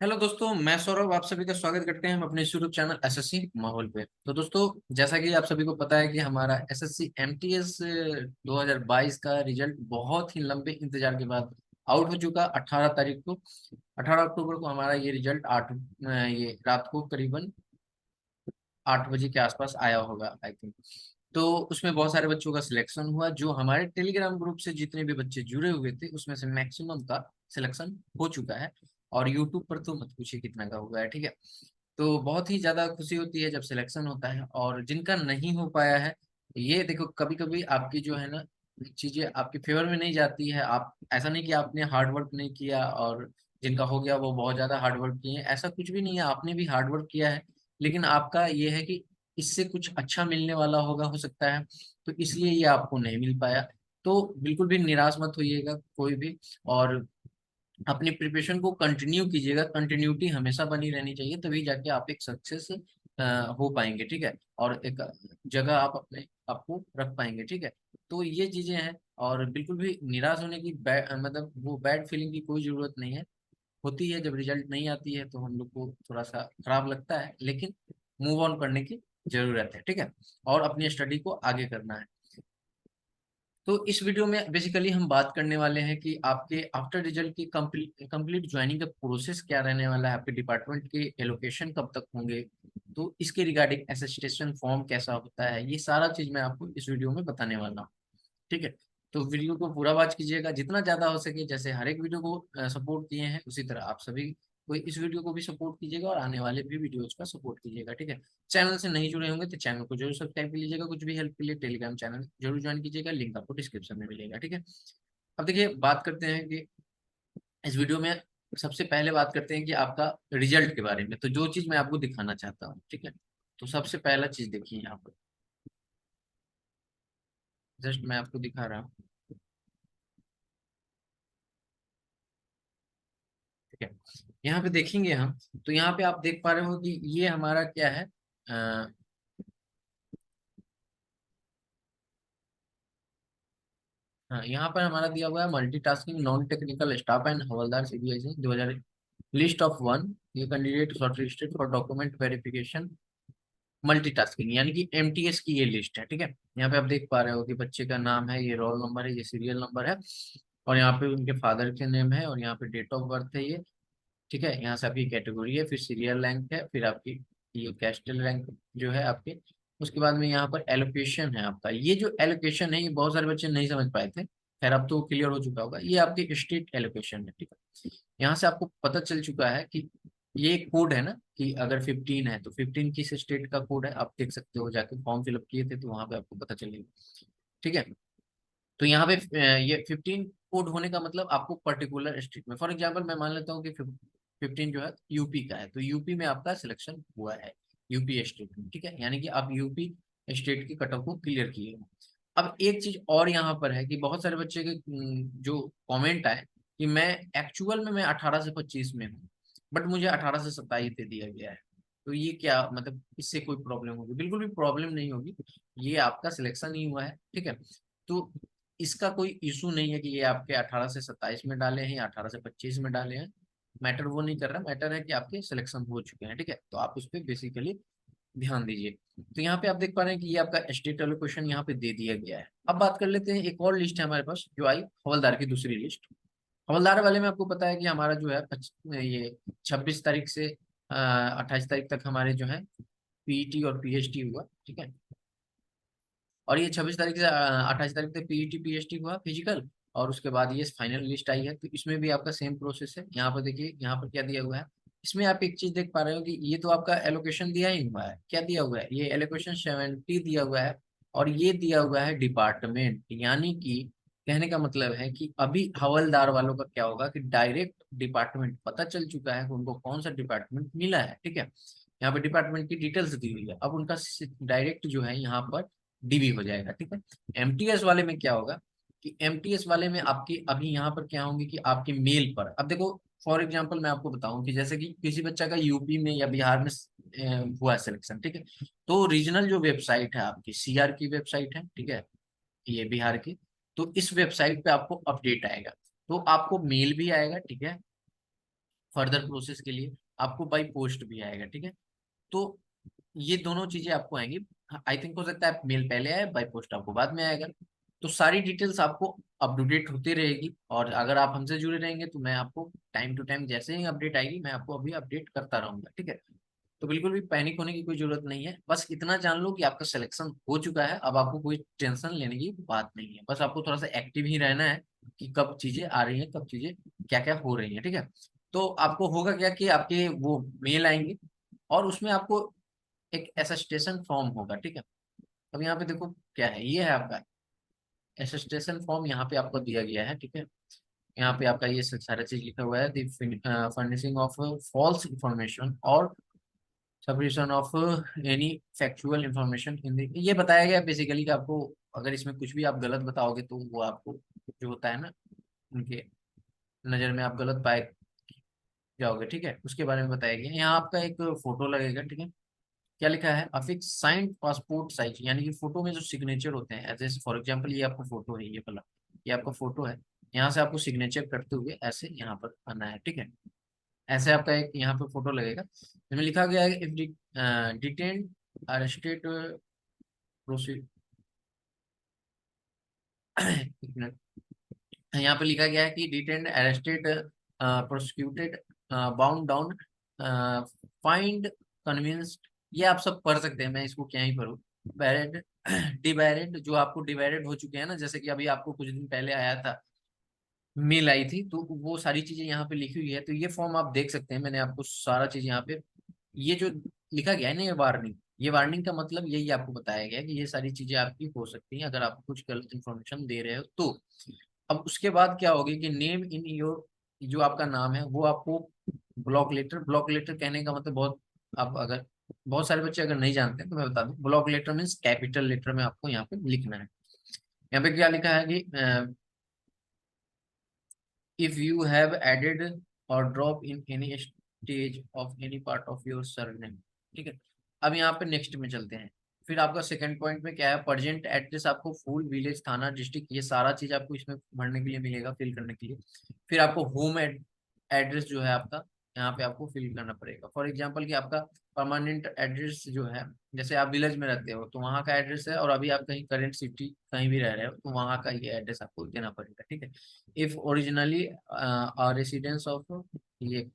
Hello दोस्तों, मैं सौरभ आप सभी का स्वागत करते हैं हम अपने यूट्यूब चैनल एसएससी माहौल पे। तो दोस्तों, जैसा कि आप सभी को पता है कि हमारा एसएससी एमटीएस 2022 का रिजल्ट बहुत ही लंबे इंतजार के बाद आउट हो चुका 18 तारीख को। 18 अक्टूबर को हमारा ये रिजल्ट ये रात को करीबन 8 बजे के आसपास आया होगा आई थिंक। तो उसमें बहुत सारे बच्चों का सिलेक्शन हुआ। जो हमारे टेलीग्राम ग्रुप से जितने भी बच्चे जुड़े हुए थे उसमें से मैक्सिमम का सिलेक्शन हो चुका है। और यूट्यूब पर तो मत पूछिए कितना का हुआ है, ठीक है। तो बहुत ही ज्यादा खुशी होती है जब सिलेक्शन होता है। और जिनका नहीं हो पाया है, ये देखो, कभी कभी आपकी जो है ना चीजें आपके फेवर में नहीं जाती है। आप ऐसा नहीं कि आपने हार्ड वर्क नहीं किया और जिनका हो गया वो बहुत ज्यादा हार्ड वर्क किए हैं, ऐसा कुछ भी नहीं है। आपने भी हार्ड वर्क किया है, लेकिन आपका ये है कि इससे कुछ अच्छा मिलने वाला होगा, हो सकता है, तो इसलिए ये आपको नहीं मिल पाया। तो बिल्कुल भी निराश मत होइएगा कोई भी। और अपनी प्रिपरेशन को कंटिन्यू कीजिएगा। कंटिन्यूटी हमेशा बनी रहनी चाहिए, तभी जाके आप एक सक्सेस हो पाएंगे, ठीक है। और एक जगह आप अपने आपको रख पाएंगे, ठीक है। तो ये चीजें हैं। और बिल्कुल भी निराश होने की मतलब वो बैड फीलिंग की कोई जरूरत नहीं है। होती है जब रिजल्ट नहीं आती है तो हम लोग को थोड़ा सा खराब लगता है, लेकिन मूव ऑन करने की जरूरत है, ठीक है। और अपनी स्टडी को आगे करना है। तो इस वीडियो में बेसिकली हम बात करने वाले हैं कि आपके आफ्टर रिजल्ट की कंप्लीट ज्वाइनिंग का प्रोसेस क्या रहने वाला है, आपके डिपार्टमेंट के एलोकेशन कब तक होंगे, तो इसके रिगार्डिंग अटेस्टेशन फॉर्म कैसा होता है, ये सारा चीज मैं आपको इस वीडियो में बताने वाला हूँ, ठीक है। तो वीडियो को पूरा वॉच कीजिएगा जितना ज्यादा हो सके। जैसे हर एक वीडियो को सपोर्ट किए हैं उसी तरह आप सभी को इस वीडियो को भी सपोर्ट कीजिएगा और आने वाले भी वीडियोज का सपोर्ट कीजिएगा, ठीक है। चैनल से नहीं जुड़े होंगे तो चैनल को जरूर सब्सक्राइब कर लीजिएगा। कुछ भी हेल्प के लिए टेलीग्राम चैनल जरूर ज्वाइन कीजिएगा, लिंक आपको डिस्क्रिप्शन में मिलेगा, ठीक है। अब देखिए, बात करते हैं कि इस वीडियो में सबसे पहले बात करते हैं कि आपका रिजल्ट के बारे में। तो जो चीज मैं आपको दिखाना चाहता हूँ, ठीक है। तो सबसे पहला चीज देखिए यहाँ पर, जस्ट मैं आपको दिखा रहा हूँ, ठीक है। यहाँ पे देखेंगे हम, तो यहाँ पे आप देख पा रहे हो कि ये हमारा क्या है। अ, हाँ, यहाँ पर हमारा दिया हुआ है multitasking non technical staff and हवलदार सीबीएसई 2000, लिस्ट ऑफ वन। ये candidate shortlisted for document verification multitasking, यानी कि एमटीएस की ये लिस्ट है, ठीक है। यहाँ पे आप देख पा रहे हो कि बच्चे का नाम है, ये रोल नंबर है, ये सीरियल नंबर है, और यहाँ पे उनके फादर के नेम है, और यहाँ पे डेट ऑफ बर्थ है ये, ठीक है। यहाँ से आपकी कैटेगरी है, फिर सीरियल रैंक है, फिर आपकी ये कैस्टल रैंक जो है आपके। उसके बाद में यहाँ पर एलोकेशन है आपका। ये जो एलोकेशन है ये बहुत सारे बच्चे नहीं समझ पाए थे, खैर अब तो क्लियर हो चुका होगा। ये आपकी स्टेट एलोकेशन है, ठीक है। यहाँ से आपको पता चल चुका है कि ये कोड है ना, कि अगर 15 है तो 15 किस स्टेट का कोड है, आप देख सकते हो, जाके फॉर्म फिलअप किए थे तो वहां पे आपको पता चलेगा, ठीक है। तो यहाँ पे ये 15 कोड होने का मतलब आपको पर्टिकुलर स्टेट में, फॉर एग्जाम्पल मैं मान लेता हूँ कि 15 जो है यूपी का है, तो यूपी में आपका सिलेक्शन हुआ है, यूपी स्टेट में, ठीक है। यानी कि आप यूपी स्टेट की कट ऑफ को क्लियर किए हो। अब एक चीज और यहाँ पर है कि बहुत सारे बच्चे के जो कमेंट आए कि मैं एक्चुअल में मैं 18 से 25 में हूँ, बट मुझे 18 से 27 दे दिया गया है। तो ये क्या मतलब, इससे कोई प्रॉब्लम होगी? बिल्कुल भी प्रॉब्लम नहीं होगी। ये आपका सिलेक्शन ही हुआ है, ठीक है। तो इसका कोई इशू नहीं है कि ये आपके 18 से 27 में डाले हैं या 18 से 25 में डाले हैं। मैटर वो नहीं कर रहा, मैटर है कि आपके सिलेक्शन हो चुके हैं, ठीक है। तो आप उस पर बेसिकली ध्यान दीजिए। तो यहाँ पे आप देख पा रहे हैं कि ये आपका स्टेट एलोकेशन यहाँ पे दे दिया गया है। अब बात कर लेते हैं, एक और लिस्ट है हमारे पास जो आई, हवलदार की दूसरी लिस्ट। हवलदार वाले में आपको पता है कि हमारा जो है ये 26 तारीख से 28 तारीख तक हमारे जो है पीईटी और पीएचडी हुआ, ठीक है। और ये 26 तारीख से 28 तारीख तक पीईटी पीएचडी हुआ फिजिकल। और उसके बाद ये फाइनल लिस्ट आई है, तो इसमें भी आपका सेम प्रोसेस है। यहाँ पर देखिए, यहाँ पर क्या दिया हुआ है। इसमें आप एक चीज देख पा रहे हो कि ये तो आपका एलोकेशन दिया ही हुआ है। क्या दिया हुआ है? ये एलोकेशन 70 दिया हुआ है, और ये दिया हुआ है डिपार्टमेंट। यानी कि कहने का मतलब है कि अभी हवलदार वालों का क्या होगा कि डायरेक्ट डिपार्टमेंट पता चल चुका है कि उनको कौन सा डिपार्टमेंट मिला है, ठीक है। यहाँ पे डिपार्टमेंट की डिटेल्स दी हुई है, अब उनका डायरेक्ट जो है यहाँ पर डीबी हो जाएगा, ठीक है। एमटीएस वाले में क्या होगा कि एमटीएस वाले में आपकी अभी यहाँ पर क्या होंगे कि आपके मेल पर, अब देखो, फॉर एग्जांपल मैं आपको बताऊं कि जैसे कि किसी बच्चा का यूपी में या बिहार में हुआ सिलेक्शन, ठीक है। तो रीजनल जो वेबसाइट है आपकी, सीआर की वेबसाइट है, ठीक है, ये बिहार की। तो इस वेबसाइट पे आपको अपडेट आएगा, तो आपको मेल भी आएगा, ठीक है। फर्दर प्रोसेस के लिए आपको बाई पोस्ट भी आएगा, ठीक है। तो ये दोनों चीजें आपको आएंगी। आई थिंक हो सकता है मेल पहले आए, बाई पोस्ट आपको बाद में आएगा। तो सारी डिटेल्स आपको अपडेट होती रहेगी, और अगर आप हमसे जुड़े रहेंगे तो मैं आपको टाइम टू टाइम जैसे ही अपडेट आएगी मैं आपको अभी अपडेट करता रहूंगा, ठीक है। तो बिल्कुल भी पैनिक होने की कोई जरूरत नहीं है, बस इतना जान लो कि आपका सिलेक्शन हो चुका है, अब आपको कोई टेंशन लेने की बात नहीं है, बस आपको थोड़ा सा एक्टिव ही रहना है कि कब चीजें आ रही हैं, कब चीजें क्या क्या हो रही हैं, ठीक है। तो आपको होगा क्या कि आपके वो मेल आएंगे, और उसमें आपको एक अटेस्टेशन फॉर्म होगा, ठीक है। अब यहाँ पे देखो क्या है, ये है आपका अटेस्टेशन फॉर्म, यहाँ पे आपको दिया गया है, ठीक है। यहाँ पे आपका ये सारा चीज लिखा हुआ है, the furnishing of false information और submission of any factual information in the, ये बताया गया बेसिकली कि आपको अगर इसमें कुछ भी आप गलत बताओगे तो वो आपको जो होता है ना, उनके नजर में आप गलत पाए जाओगे, ठीक है, उसके बारे में बताया गया। यहाँ आपका एक फोटो लगेगा, ठीक है। क्या लिखा है, अफिक्स साइंड पासपोर्ट साइज, यानी कि फोटो में जो सिग्नेचर होते हैं, जैसे फॉर एग्जांपल ये आपका फोटो है, ये वाला ये आपका फोटो है, यहाँ से आपको सिग्नेचर करते हुए ऐसे यहाँ पर आना है, ठीक है। ऐसे आपका एक यहाँ पे फोटो लगेगा, इसमें लिखा गया है इफ डिटेन अरेस्टेड प्रोसीड एक मिनट, यहाँ पे लिखा गया है कि detain arrested prosecuted bound down find convinced, ये आप सब पढ़ सकते हैं, मैं इसको क्या ही पढ़ूँ। बैरेड डिबैरेड, जो आपको डिवाइडेड हो चुके हैं ना, जैसे कि अभी आपको कुछ दिन पहले आया था, मेल आई थी, तो वो सारी चीजें यहाँ पे लिखी हुई है, तो ये फॉर्म आप देख सकते हैं, मैंने आपको सारा चीज यहाँ पे ये जो लिखा गया है ना, ये वार्निंग का मतलब यही आपको बताया गया है कि ये सारी चीजें आपकी हो सकती हैं अगर आप कुछ गलत इन्फॉर्मेशन दे रहे हो तो। अब उसके बाद क्या होगी कि नेम इन योर, जो आपका नाम है वो आपको ब्लॉक लेटर कहने का मतलब बहुत, आप अगर बहुत सारे बच्चे अगर नहीं जानते हैं तो मैं बता दूं, block letter means capital letter में आपको यहाँ पे लिखना है। यहाँ पे क्या लिखा है कि if you have added or drop in any stage of any part of your surname, ठीक है। अब यहाँ पे नेक्स्ट में चलते हैं, फिर आपका सेकंड पॉइंट में क्या है, प्रेजेंट एड्रेस आपको फुल विलेज थाना डिस्ट्रिक्ट, ये सारा चीज आपको इसमें भरने के लिए मिलेगा, फिल करने के लिए। फिर आपको होम एड्रेस जो है आपका, यहाँ पे आपको फिल करना पड़ेगा। फॉर एग्जाम्पल कि आपका परमानेंट एड्रेस जो है, जैसे आप विलेज में रहते हो तो वहाँ का एड्रेस है, और अभी आप कहीं करंट सिटी कहीं भी रह रहे हो तो वहाँ का ये एड्रेस आपको देना पड़ेगा, ठीक है। इफ ओरिजिनली रेसिडेंस ऑफ, ये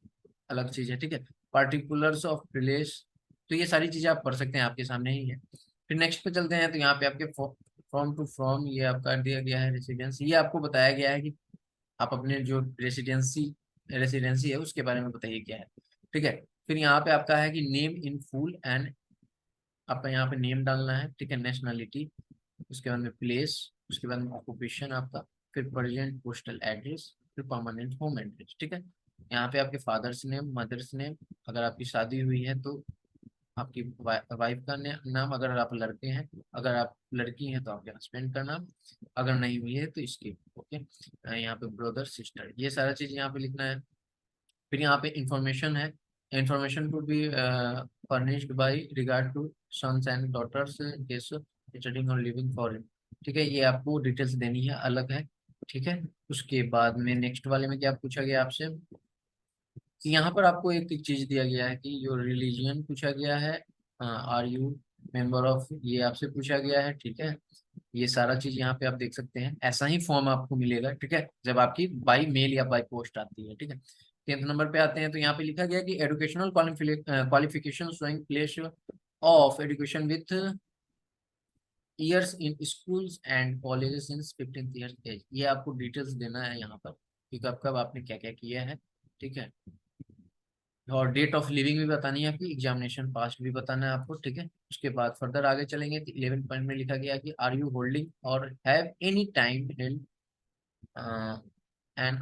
अलग चीज है, ठीक है। पार्टिकुलर्स ऑफ विलेज, तो ये सारी चीजें आप पढ़ सकते हैं, आपके सामने ही है। फिर नेक्स्ट पे चलते हैं, तो यहाँ पे आपके फ्रॉम टू फ्रॉम ये आपका दिया गया है, रेसिडेंस ये आपको बताया गया है कि आप अपने जो रेसिडेंसी है उसके बारे में बताइए क्या है, ठीक है। फिर यहाँ पे आपका है कि नेम इन फुल एंड, आपका यहाँ पे नेम डालना है, ठीक है। नेशनलिटी, उसके बाद में प्लेस, उसके बाद में ऑक्यूपेशन आपका, फिर प्रेजेंट पोस्टल एड्रेस, फिर परमानेंट होम एड्रेस, ठीक है। यहाँ पे आपके फादर्स नेम, मदर्स नेम, अगर आपकी शादी हुई है तो आपकी वाइफ का नाम, अगर आप लड़के हैं, अगर आप लड़की हैं तो आपके हस्बैंड का नाम, अगर नहीं हुई है तो इसकी, ओके। यहाँ पे ब्रदर सिस्टर, ये सारा चीज यहाँ पे लिखना है। फिर यहाँ पे इंफॉर्मेशन है, information to be furnished by regard to sons and daughters case studying और लिविंग फॉरेन, ठीक है। ये आपको डिटेल्स देनी है, अलग है, ठीक है। उसके बाद में नेक्स्ट वाले में क्या पूछा गया आपसे, कि यहाँ पर आपको एक चीज दिया गया है कि योर रिलीजियन पूछा गया है, आर यू मेंबर ऑफ, ये आपसे पूछा गया है, ठीक है। ये सारा चीज यहाँ पे आप देख सकते हैं, ऐसा ही फॉर्म आपको मिलेगा, ठीक है, जब आपकी बाई मेल या बाई पोस्ट आती है, ठीक है। 10th नंबर पे आते हैं, तो यहाँ पे लिखा गया कि educational qualification showing place of education with years in schools and colleges since 15th year age, ये आपको डिटेल्स देना है यहाँ पर कि कब कब आपने क्या क्या किया है, ठीक है। और डेट ऑफ लिविंग भी बतानी है आपकी, एग्जामिनेशन पास भी बताना है आपको, ठीक है। उसके बाद फर्दर आगे चलेंगे तो 11 पॉइंट में लिखा गया कि आर यू होल्डिंग और have any time held an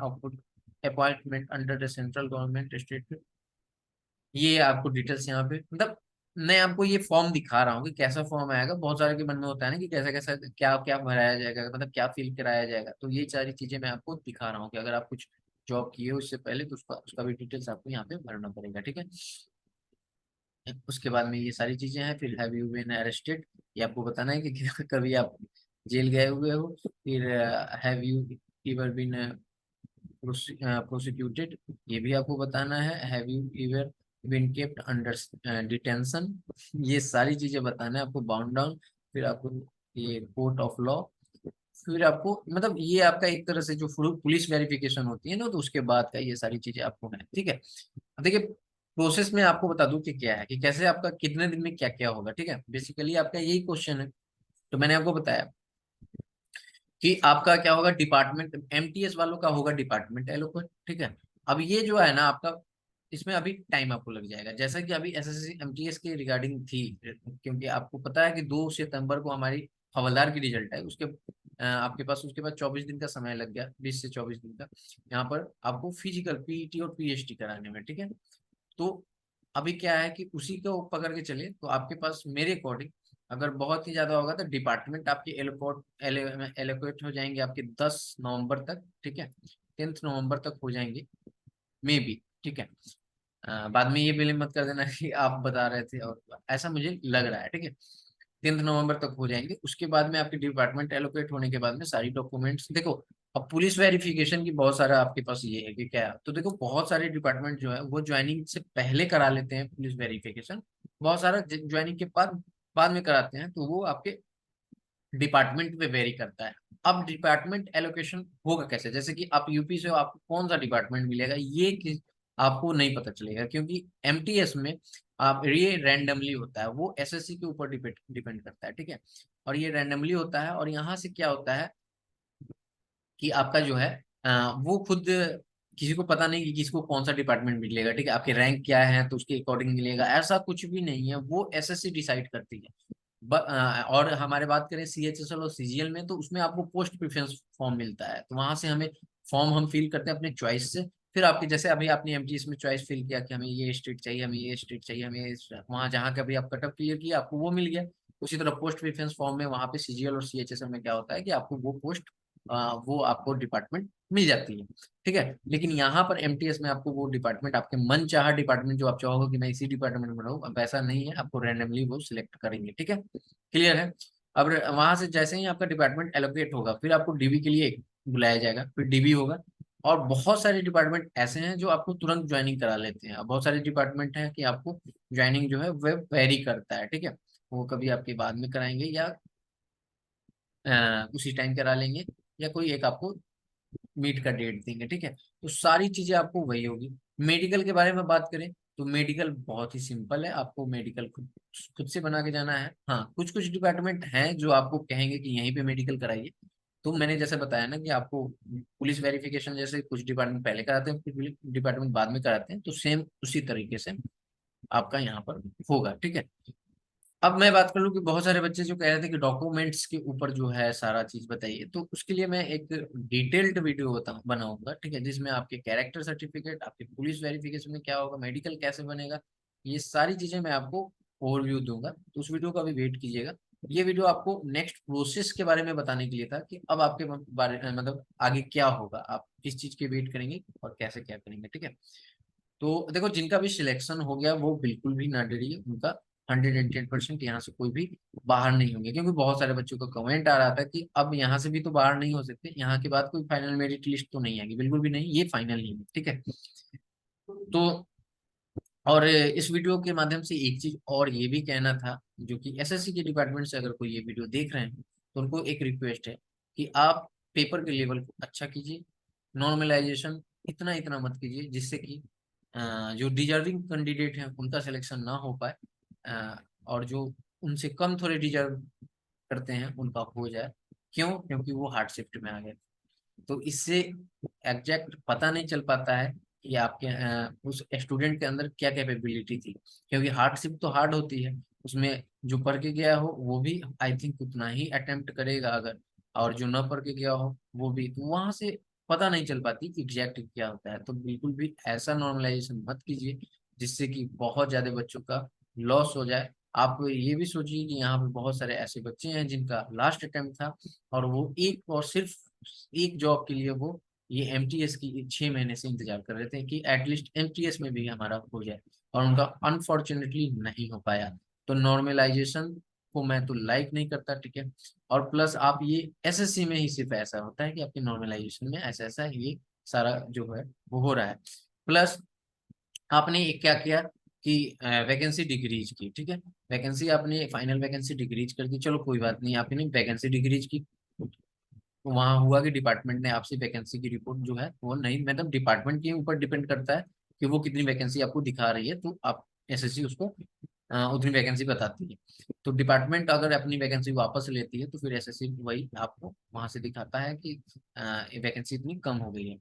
appointment under the central government state, ये आपको डिटेल्स यहाँ पे, मतलब मैं आपको ये फॉर्म दिखा रहा हूँ कि कैसा फॉर्म आएगा, बहुत सारे के मन में होता है ना कि कैसा कैसा क्या क्या भराया जाएगा, मतलब क्या फिल कराया जाएगा, तो ये सारी चीजें मैं आपको दिखा रहा हूँ कि अगर आप कुछ जॉब किए हो इससे पहले तो उसका उसका भी डिटेल्स आपको यहाँ पे भरना पड़ेगा, ठीक है। उसके बाद में ये सारी चीजें हैं, फिर हैव यू बीन अरेस्टेड, ये आपको बताना है कि कभी आप जेल गए हुए हो। फिर have you ever been prosecuted, ये भी आपको बताना है। Have you ever been kept under detention, ये सारी चीजें बताना है आपको। बाउंड डाउन, फिर आपको ये कोर्ट ऑफ लॉ, फिर आपको मतलब ये आपका एक तरह से जो पुलिस वेरिफिकेशन होती है ना, तो उसके बाद का ये सारी चीजें आपको है, ठीक है। अब देखिए प्रोसेस में आपको बता दूं कि क्या है, कि कैसे आपका कितने दिन में क्या क्या होगा, ठीक है। बेसिकली आपका यही क्वेश्चन है। तो मैंने आपको बताया कि आपका क्या होगा, डिपार्टमेंट एमटीएस वालों का होगा डिपार्टमेंट एलोकेट, ठीक है। अब ये जो है ना आपका, इसमें अभी टाइम आपको लग जाएगा, जैसा कि अभी एसएससी एमटीएस के रिगार्डिंग थी, क्योंकि आपको पता है कि 2 सितंबर को हमारी हवलदार की रिजल्ट है, उसके आपके पास उसके बाद 24 दिन का समय लग गया, 20 से 24 दिन का, यहाँ पर आपको फिजिकल पीईटी और पीएचडी कराने में, ठीक है। तो अभी क्या है कि उसी को पकड़ के चले, तो आपके पास मेरे अकॉर्डिंग अगर बहुत ही ज्यादा होगा तो डिपार्टमेंट आपके एलोकेट हो जाएंगे आपके 10 नवंबर तक, ठीक है। 10 नवंबर तक हो जाएंगे, मे बी, ठीक है। बाद में ये ब्लेम मत कर देना कि आप बता रहे थे, और ऐसा मुझे लग रहा है, ठीक है। 10 नवंबर तक हो जाएंगे, उसके बाद में आपके डिपार्टमेंट एलोकेट होने के बाद में सारी डॉक्यूमेंट्स देखो। अब पुलिस वेरिफिकेशन की बहुत सारा आपके पास ये है कि क्या है, तो देखो बहुत सारे डिपार्टमेंट जो है वो ज्वाइनिंग से पहले करा लेते हैं पुलिस वेरिफिकेशन, बहुत सारा ज्वाइनिंग के बाद बाद में कराते हैं, तो वो आपके डिपार्टमेंट पे वेरी करता है। अब डिपार्टमेंट एलोकेशन होगा कैसे, जैसे कि आप यूपी से हो, आपको कौन सा डिपार्टमेंट मिलेगा ये आपको नहीं पता चलेगा, क्योंकि एमटीएस में आप ये रैंडमली होता है, वो एसएससी के ऊपर डिपेंड डिपेंड करता है, ठीक है। और ये रैंडमली होता है, और यहाँ से क्या होता है कि आपका जो है वो खुद किसी को पता नहीं कि किसको कौन सा डिपार्टमेंट मिलेगा, ठीक है। आपके रैंक क्या है तो उसके अकॉर्डिंग मिलेगा, ऐसा कुछ भी नहीं है, वो एसएससी डिसाइड करती है। और हमारे बात करें सीएचएसएल और सीजीएल में, तो उसमें आपको पोस्ट प्रेफरेंस फॉर्म मिलता है, तो वहां से हमें फॉर्म हम फिल करते हैं अपने चॉइस से। फिर आपके जैसे अभी आपने एमटीएस में चॉइस फिल किया कि हमें ये स्टेट चाहिए, हमें ये स्टेट चाहिए, हमें वहाँ जहाँ का भी आप कटअप क्लियर किया आपको वो मिल गया। उसी तरह पोस्ट प्रेफरेंस फॉर्म में वहाँ पे सीजीएल और सीएचएसएल में क्या होता है कि आपको वो पोस्ट वो आपको डिपार्टमेंट मिल जाती है, ठीक है। लेकिन यहाँ पर एमटीएस में आपको वो डिपार्टमेंट, आपके मन चाहा डिपार्टमेंट जो आप चाहोगे कि मैं इसी डिपार्टमेंट में रहूँ, अब ऐसा नहीं है, आपको रैंडमली वो सिलेक्ट करेंगे, ठीक है। क्लियर है। अब वहां से जैसे ही आपका डिपार्टमेंट एलोकेट होगा, फिर आपको डीबी के लिए बुलाया जाएगा, फिर डीबी होगा। और बहुत सारे डिपार्टमेंट ऐसे हैं जो आपको तुरंत ज्वाइनिंग करा लेते हैं, और बहुत सारे डिपार्टमेंट हैं कि आपको ज्वाइनिंग जो है वह वेरी करता है, ठीक है। वो कभी आपके बाद में कराएंगे, या उसी टाइम करा लेंगे, या कोई एक आपको मीट का डेट देंगे, ठीक है। तो सारी चीजें आपको वही होगी। मेडिकल के बारे में बात करें, तो मेडिकल बहुत ही सिंपल है, आपको मेडिकल खुद खुद से बना के जाना है। हाँ, कुछ कुछ डिपार्टमेंट हैं जो आपको कहेंगे कि यहीं पे मेडिकल कराइए, तो मैंने जैसे बताया ना कि आपको पुलिस वेरिफिकेशन जैसे कुछ डिपार्टमेंट पहले कराते हैं, कुछ डिपार्टमेंट बाद में कराते हैं, तो सेम उसी तरीके से आपका यहाँ पर होगा, ठीक है। अब मैं बात कर लूँ कि बहुत सारे बच्चे जो कह रहे थे कि डॉक्यूमेंट्स के ऊपर जो है सारा चीज बताइए, तो उसके लिए मैं एक डिटेल्ड वीडियो बनाऊंगा, ठीक है, जिसमें आपके कैरेक्टर सर्टिफिकेट, आपके पुलिस वेरिफिकेशन में क्या होगा, मेडिकल कैसे बनेगा, ये सारी चीजें मैं आपको ओवरव्यू दूंगा, तो उस वीडियो का भी वेट कीजिएगा। ये वीडियो आपको नेक्स्ट प्रोसेस के बारे में बताने के लिए था कि अब आपके बारे मतलब आगे क्या होगा, आप किस चीज के वेट करेंगे और कैसे क्या करेंगे, ठीक है। तो देखो जिनका भी सिलेक्शन हो गया वो बिल्कुल भी ना डरिए, उनका 110% यहाँ से कोई भी बाहर नहीं होंगे, क्योंकि बहुत सारे बच्चों का कमेंट आ रहा था कि अब यहाँ से भी तो बाहर नहीं हो सकते, यहाँ के बाद कोई फाइनल मेरिट लिस्ट तो नहीं आएगी, बिल्कुल भी नहीं, ये फाइनल ही है, ठीक है। तो और इस वीडियो के माध्यम से एक चीज और ये भी कहना था, जो कि एसएससी के डिपार्टमेंट से अगर कोई ये वीडियो देख रहे हैं, तो उनको एक रिक्वेस्ट है कि आप पेपर के लेवल को अच्छा कीजिए, नॉर्मलाइजेशन इतना इतना मत कीजिए जिससे कि जो डिजर्विंग कैंडिडेट हैं उनका सिलेक्शन ना हो पाए, और जो उनसे कम थोड़े डिजर्व करते हैं उनका हो जाए। क्यों? क्योंकि वो हार्ड शिफ्ट में आ गए, तो इससे एग्जैक्ट पता नहीं चल पाता है कि आपके उस स्टूडेंट के अंदर क्या कैपेबिलिटी थी, क्योंकि हार्डशिप तो हार्ड होती है, उसमें जो पढ़ के गया हो वो भी आई थिंक उतना ही अटेम्प्ट करेगा अगर, और जो न पढ़ के गया हो वो भी, तो वहां से पता नहीं चल पाती एग्जैक्ट क्या होता है। तो बिल्कुल भी ऐसा नॉर्मलाइजेशन मत कीजिए जिससे कि बहुत ज्यादा बच्चों का लॉस हो जाए। आप ये भी सोचिए कि यहाँ पे बहुत सारे ऐसे बच्चे हैं जिनका लास्ट अटेम्प्ट था, और वो एक और सिर्फ एक जॉब के लिए वो ये एमटीएस की 6 महीने से इंतजार कर रहे थे कि एटलीस्ट एमटीएस में भी हमारा हो जाए, और उनका अनफॉर्चुनेटली नहीं हो पाया। तो नॉर्मलाइजेशन को मैं तो लाइक नहीं करता, ठीक है। और प्लस आप ये एसएससी में ही सिर्फ ऐसा होता है कि आपके नॉर्मलाइजेशन में ऐसा ऐसा ये सारा जो है वो हो रहा है। प्लस आपने एक क्या किया कि वैकेंसी डिक्रीज की, ठीक है, वैकेंसी आपने फाइनल वैकेंसी डिक्रीज कर दी, चलो कोई बात नहीं, आपने वैकेंसी डिक्रीज की, तो वहां हुआ कि डिपार्टमेंट ने आपसे वैकेंसी की रिपोर्ट जो है वो नहीं, मतलब डिपार्टमेंट के ऊपर डिपेंड करता है कि वो कितनी वैकेंसी आपको दिखा रही है, तो आप एसएससी उसको उतनी वैकेंसी बताती है। तो डिपार्टमेंट अगर अपनी वैकेंसी वापस लेती है तो फिर एसएससी वही आपको वहां से दिखाता है कि वैकेंसी इतनी कम हो गई है।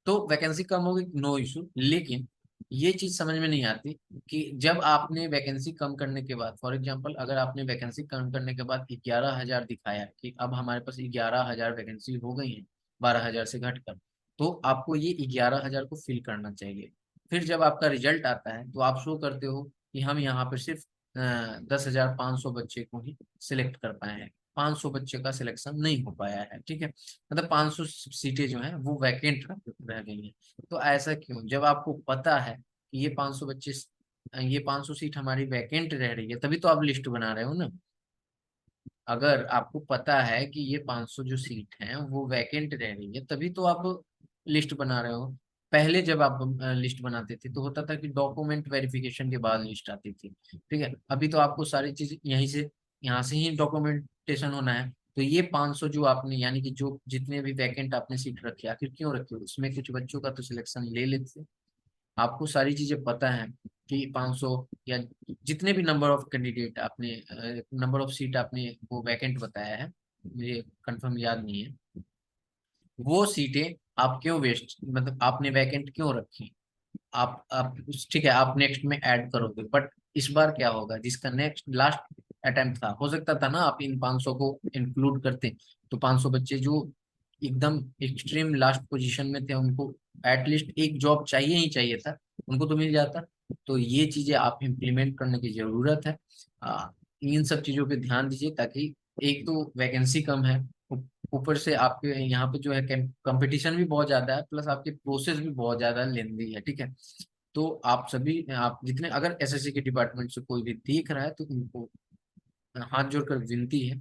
तो वैकेंसी कम होगी, नो इशू, लेकिन ये चीज समझ में नहीं आती कि जब आपने वैकेंसी कम करने के बाद, फॉर एग्जांपल अगर आपने वैकेंसी कम करने के बाद 11,000 दिखाया कि अब हमारे पास 11,000 वैकेंसी हो गई है 12,000 से घटकर, तो आपको ये 11,000 को फिल करना चाहिए। फिर जब आपका रिजल्ट आता है तो आप शो करते हो कि हम यहाँ पर सिर्फ 10,500 बच्चे को ही सिलेक्ट कर पाए हैं, 500 बच्चे का सिलेक्शन नहीं हो पाया है, ठीक है, मतलब 500 सीटें जो हैं वो वैकेंट रह गई हैं। तो ऐसा क्यों, जब आपको पता है कि ये 500 सीट हमारी वैकेंट रह रही है, तभी तो आप लिस्ट बना रहे हो ना। अगर आपको पता है कि ये 500 जो सीट हैं वो वैकेंट रह रही है, तभी तो आप लिस्ट बना रहे हो। पहले जब आप लिस्ट बनाते थे तो होता था कि डॉक्यूमेंट वेरिफिकेशन के बाद लिस्ट आती थी, ठीक है, अभी तो आपको सारी चीज यहाँ से ही डॉक्यूमेंटेशन होना है। तो ये 500 जो आपने, यानी कि जो जितने भी वैकेंट आपने सीट रखी, आखिर क्यों रखी, उसमें कुछ बच्चों का तो सिलेक्शन ले लेते। आपको सारी चीजें पता है कि 500 या जितने भी नंबर ऑफ कैंडिडेट आपने, नंबर ऑफ सीट आपने वो वैकेंट बताया है, मुझे कंफर्म याद नहीं है, वो सीटें आप क्यों वेस्ट, मतलब आपने वैकेंट क्यों रखी। आप ठीक है, आप नेक्स्ट में ऐड करोगे, बट इस बार क्या होगा, जिसका नेक्स्ट लास्ट अटेम्प्ट था, हो सकता था ना आप इन 500 को इंक्लूड करते, तो 500 बच्चे जो एकदम एक्सट्रीम लास्ट पोजीशन में थे उनको एटलीस्ट एक जॉब चाहिए ही चाहिए था, उनको तो मिल जाता। तो ये चीजें आप इम्प्लीमेंट करने की जरूरत है। इन सब चीजों पे ध्यान दीजिए, ताकि एक तो वैकेंसी कम है, ऊपर से आपके यहाँ पे जो है कंपटीशन भी बहुत ज्यादा है, प्लस आपकी प्रोसेस भी बहुत ज्यादा लेंदी है, ठीक है। तो आप सभी, आप जितने, अगर एसएससी के डिपार्टमेंट से कोई भी देख रहा है तो उनको हाथ जोड़कर विनती है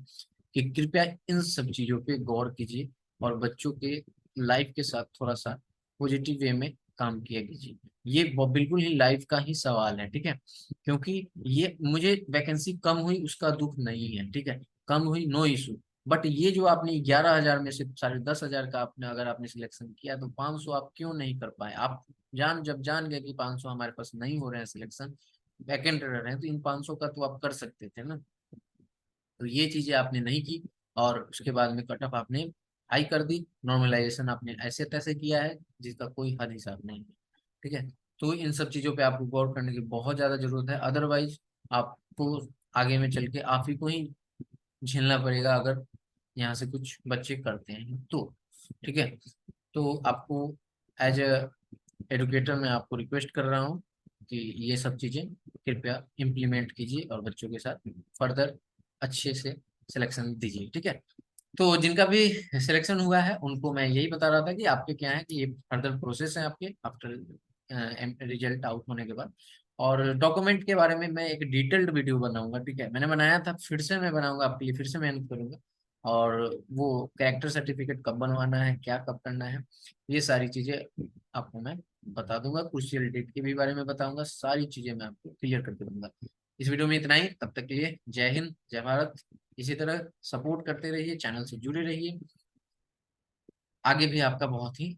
कि कृपया इन सब चीजों पे गौर कीजिए और बच्चों के लाइफ के साथ थोड़ा सा पॉजिटिव वे में काम किया कीजिए। ये बिल्कुल ही लाइफ का ही सवाल है, ठीक है, क्योंकि ये मुझे वैकेंसी कम हुई उसका दुख नहीं है, ठीक है, कम हुई नो इशू, बट ये जो आपने 11,000 में से 10,500 का आपने अगर आपने सिलेक्शन किया तो 500 आप क्यों नहीं कर पाए। आप जब जान गए कि 500 हमारे पास नहीं हो रहे हैं सिलेक्शन, वैकेंट रह रहे हैं, तो इन 500 का तो आप कर सकते थे ना। तो ये चीजें आपने नहीं की, और उसके बाद में कट ऑफ आपने हाई कर दी, नॉर्मलाइजेशन आपने ऐसे तैसे किया है जिसका कोई हद हिसाब नहीं है, ठीक है। तो इन सब चीजों पे आपको गौर करने की बहुत ज्यादा जरूरत है, अदरवाइज आपको आगे में चल के आप ही को ही झेलना पड़ेगा अगर यहाँ से कुछ बच्चे करते हैं तो, ठीक है। तो आपको एज ए एडुकेटर मैं आपको रिक्वेस्ट कर रहा हूँ कि ये सब चीजें कृपया इम्प्लीमेंट कीजिए और बच्चों के साथ फर्दर अच्छे से सिलेक्शन दीजिए, ठीक है। तो जिनका भी सिलेक्शन हुआ है उनको मैं यही बता रहा था कि आपके क्या है कि ये फर्दर प्रोसेस है आपके आफ्टर रिजल्ट आउट होने के बाद। और डॉक्यूमेंट के बारे में मैं एक डिटेल्ड वीडियो बनाऊंगा, ठीक है, मैंने बनाया था, फिर से मैं बनाऊंगा आपके लिए, फिर से मेहनत करूंगा। और वो कैरेक्टर सर्टिफिकेट कब बनवाना है, क्या कब करना है, ये सारी चीजें आपको मैं बता दूंगा, क्रूशियल डेट के भी बारे में बताऊंगा, सारी चीजें मैं आपको क्लियर करके दूंगा। इस वीडियो में इतना ही, तब तक के लिए जय हिंद जय भारत। इसी तरह सपोर्ट करते रहिए, चैनल से जुड़े रहिए, आगे भी आपका बहुत ही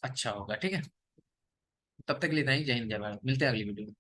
अच्छा होगा, ठीक है। तब तक के लिए इतना ही, जय हिंद जय भारत, मिलते हैं अगली वीडियो में।